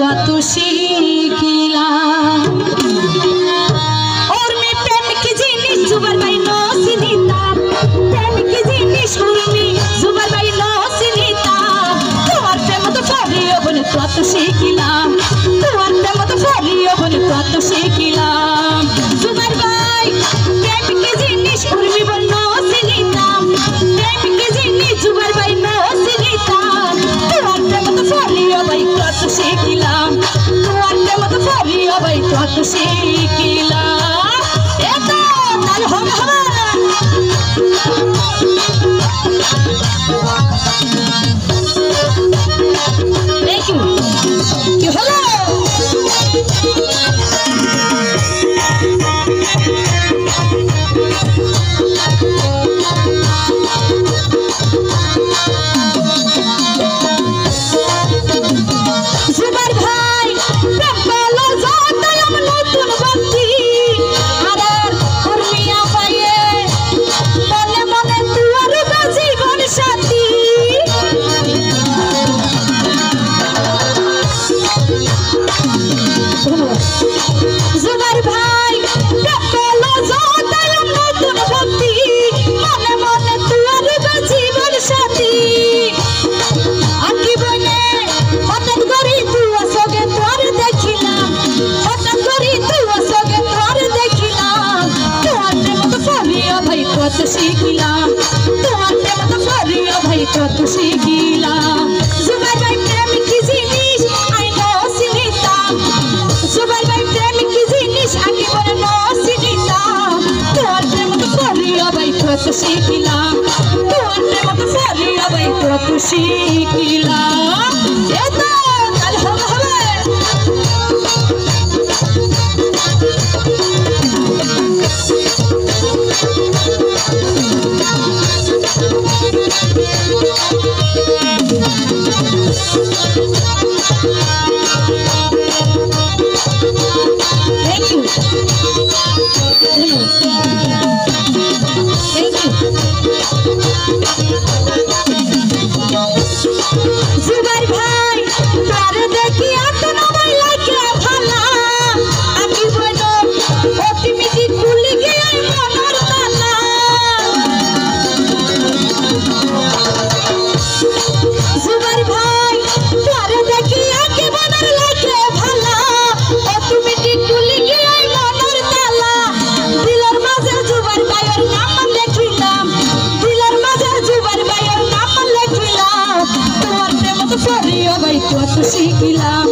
কত শিখিলাম और मैं प्रेम की जिनिस जुबार भाई नो सिनीता प्रेम की जिनिस उर्मी जुबार भाई नो सिनीता তোমার প্রেম তো ফরিও বলে কত শিখিলাম তোমার প্রেম তো ফরিও বলে কত শিখিলাম जुबार भाई प्रेम की जिनिस उर्मी बन नो सिनीता प्रेम की जिनिस जुबार भाई नो सिनीता তোমার প্রেম তো ফরিও ভাই কত শিখিলাম তোমার প্রেম তো ফরিও ভাই কত শিখিলাম এতো তাল হবে হবে Thank you. Hello. जुबार भाई प्रेम बोलो जाता हम नतुन बंदी अरे उर्मिया पाए मने मने तुअर जीवन साथी जुबार भाई प्रेम बोलो जाता हम नतुन बंदी मने मने तुअर जीवन साथी आकी बने हठाৎ করে তুই আসগে তোর দেখিলাম হঠাৎ করে তুই আসগে তোর দেখিলাম তোর প্রেম তো ফরিয়া ভাই কত শিখিলাম তোর প্রেম তো ফরিয়া ভাই কত শিখিলাম जुबार भाई प्रेम की जिनिस आई नो सिनीता जुबार भाई प्रेम की जिनिस आगे बने नो सिनीता তোর প্রেম তো ফরিয়া ভাই কত শিখিলাম তোর প্রেম তো ফরিয়া ভাই কত শিখিলাম এতো কাল হবে হবে Thank you. Thank you. जुबार भाई तार देखिया तो नबाई लागे भाला आकी बनो ओटिमिटी खुली गया मनर ताला जुबार भाई तार देखिया के बनर लागे भाला ओटिमिटी खुली गया मनर ताला दिलर माঝে जुबार भाईर नाम लिखिलाम दिलर माঝে जुबार भाईर नाम लिखिलाम তোমার প্রেম তো ফরিয়া ভাই কত শিখিলাম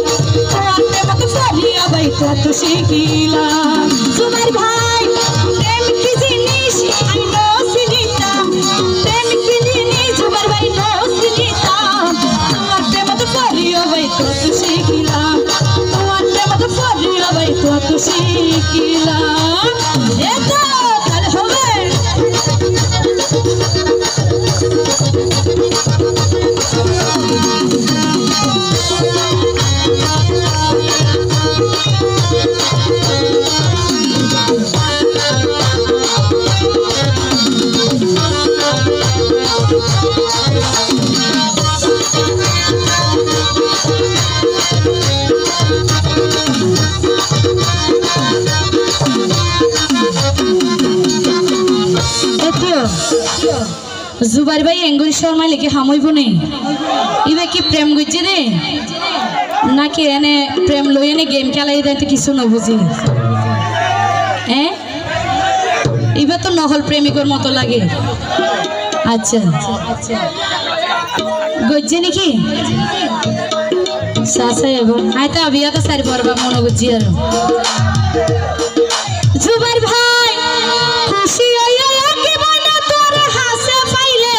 তোমার প্রেম তো ফরিয়া ভাই কত শিখিলাম जुबार भाई प्रेम की जिनिस आई नो सिनीता प्रेम की जिनिस जुबार भाई नो सिनीता তোমার প্রেম তো ফরিয়া ভাই কত শিখিলাম তোমার প্রেম তো ফরিয়া ভাই কত শিখিলাম এতো কাল হবে जुबार भाई एंगुल शर्मा लेके हामइब नहीं इबे की प्रेम गुज्जे रे ना कि एने प्रेम लई एने गेम खेलाई देते किछु न बुझी हैं इबे तो নহল प्रेमिकर मतो लागे अच्छा गुज्जे नाकि सासा एबो आइता अबिया तो सारी बरबा मन गुज्जी आरो जुबार भाई खुशी आया के बना तोर हासे पाइले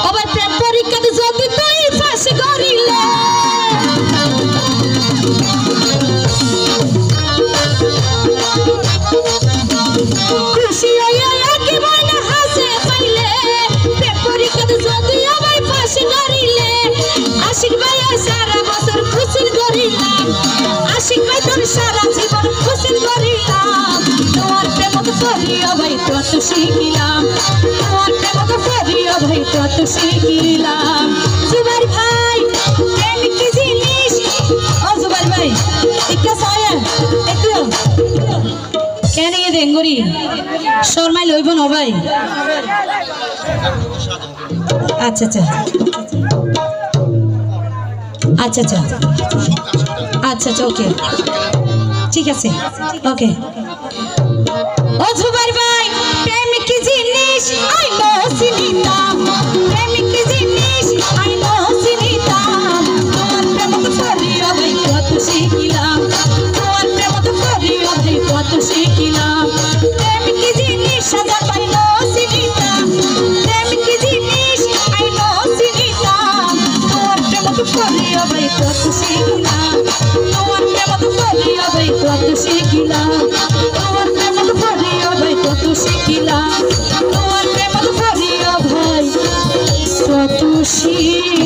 अबर प्रेम परीक्षा दे जदि तुई पास करिले खुशी आया के बना हासे पाइले प्रेम परीक्षा दे जदि अबाई पास करिले आशिक भाई सारा बছর খুশি করিলাম आशिक भाई তোর सारा জীবন খুশি করিলাম তোর প্রেম তো ফরিয়া ভাই কত শিখিলাম তোর প্রেম তো ফরিয়া ভাই কত শিখিলাম जुबार भाई प्रेम की जिनिस করি শর্মাই লইব না ভাই আচ্ছা আচ্ছা আচ্ছা আচ্ছা আচ্ছা আচ্ছা ওকে ঠিক আছে ওকে ও জুবাইর ভাই প্রেম কি জিনিস আই নো চিনিতাম প্রেম কি জিনিস আই নো চিনিতাম তোমার প্রেম তো করিও ভাই কত শিখিলাম তোমার প্রেম তো করিও ভাই কত শিখিলাম প্রেম কি জিনিস সাজা পাই নো চিনিতাম প্রেম কি জিনিস আই নো চিনিতাম তোমার প্রেম তো করিও ভাই কত শিখিলাম তোমার প্রেম তো করিও ভাই কত শিখিলাম তোমার প্রেম তো করিও ভাই কত শিখিলাম তোমার প্রেম তো করিও ভাই কত শিখিলাম